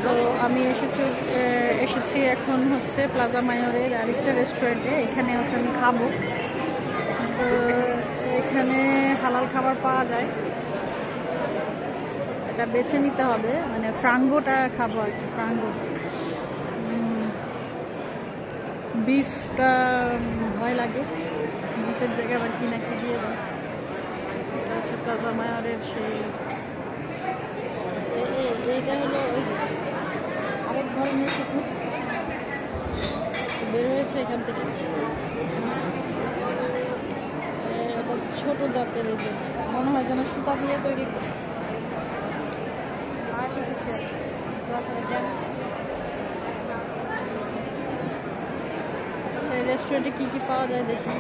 তো আমি এসেছি এখন হচ্ছে প্লাজা মায়োরের আরেকটা রেস্টুরেন্টে। এখানে হচ্ছে আমি খাবো। তো এখানে হালাল খাবার পাওয়া যায়, এটা বেছে নিতে হবে। মানে ফ্রাঙ্গোটা খাবো আর কি, ফ্রাঙ্গো। বিফটা ভয় লাগে, বিফের জায়গায় আবার কি না কি দিয়ে দেয়। এটা হচ্ছে প্লাজা মায়োরের সেই, এইটা হলো ওই আরেক ধরনের কুকুর বের হয়েছে এখান থেকে। এটা ছোট জাতের, এই যে মনে হয় যেন সুতা দিয়ে তৈরি করছে। আচ্ছা, এই রেস্টুরেন্টে কি কি পাওয়া যায় দেখি।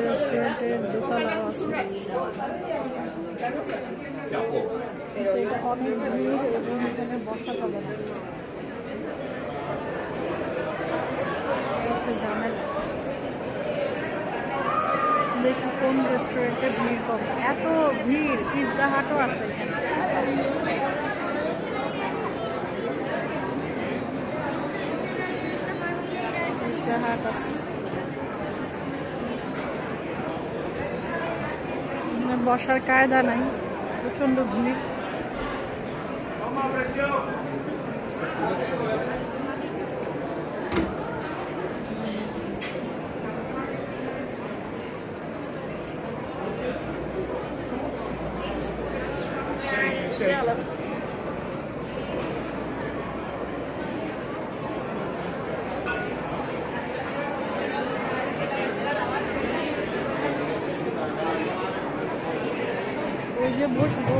রেস্টুরেন্টের দোতলাও আছে, এটা অনেক ভিড় এবং এখানে বসা পাবে না, হচ্ছে ঝামেলা। দেখি কোন রেস্টুরেন্টে ভিড় কম। এত ভিড়, পিৎজা হাটও আছে এখানে। পিৎজা হাট আছে, বসার কায়দা নাই, প্রচন্ড ভিড়। ওই যে বসবো,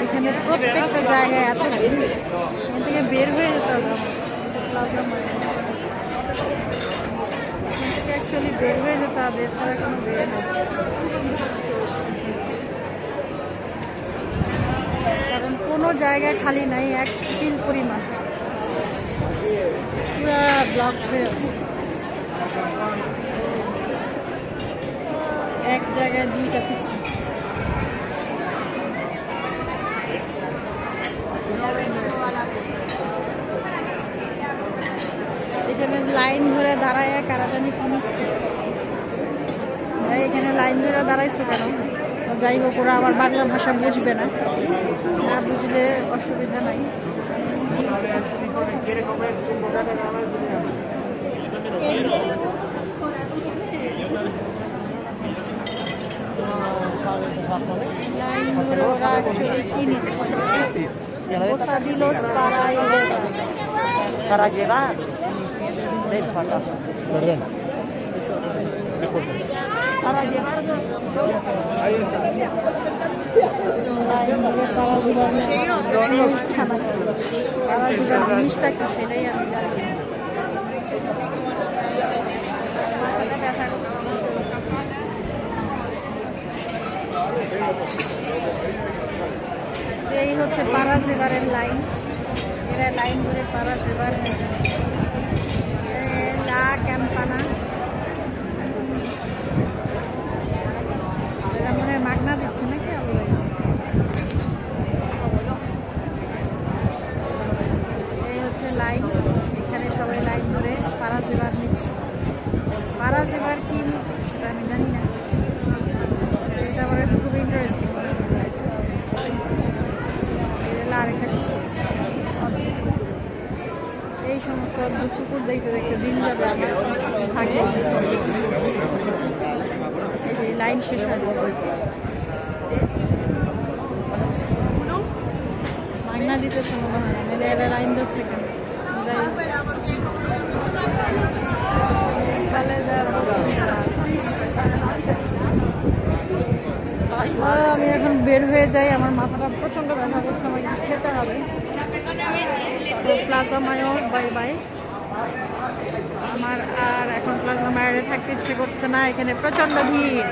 এখানে প্রত্যেকটা জায়গায় এত ভিড়, এখান থেকে বের হয়ে যেতে হবে। প্লাজা মায়োর এখান থেকে অ্যাকচুয়ালি বের হয়ে যেতে হবে, এছাড়া কোনো বের নেই। কারণ কোনো জায়গায় খালি নাই, এক তিল পরিমাণ পুরা ব্লক হয়ে আছে। এক জায়গায় দুইটা পিছিয়ে। এখানে লাইন ধরে দাঁড়ায় কারা জানি কমিচ্ছে। এখানে লাইন ধরে দাঁড়াইছে কেন? যাই হোক, ওরা আবার বাংলা ভাষা বুঝবে না, না বুঝলে অসুবিধা নাই। লাইন ধরে ওরা অ্যাকচুয়ালি কি নিচ্ছে? Bocadillos para llevar. Perdón. para llevar. Ahí está. জিনিসটা কি সেটাই আমি জানি। এই হচ্ছে পারা জেবারের লাইন, এরা লাইন ধরে পারা জেবার লা ক্যাম্পানা। এরা মনে হয় মাগনা দিচ্ছে নাকি? এই হচ্ছে লাইন, এখানে সবাই লাইন ধরে পারা জেবার নিচ্ছে। পারা জেবার কি সেটা আমি জানি না, এটা আমার কাছে খুব ইন্টারেস্টিং। এই সমস্ত কুকুর দেখতে দেখতে দিন যাবে, আগে থাকে। এই যে লাইন শেষ হয়ে গেছে, মাগনা দিতেছে মনে হয়, নাহলে এরা লাইন ধরছে কেন? যাই আমি এখন বের হয়ে যাই, আমার মাথাটা প্রচন্ড ব্যথা করছে, আমার কিছু খেতে হবে। তো প্লাজা মায়োর বাই বাই। আমার আর এখন প্লাজা মায়োরে থাকতে ইচ্ছে করছে না, এখানে প্রচন্ড ভিড়।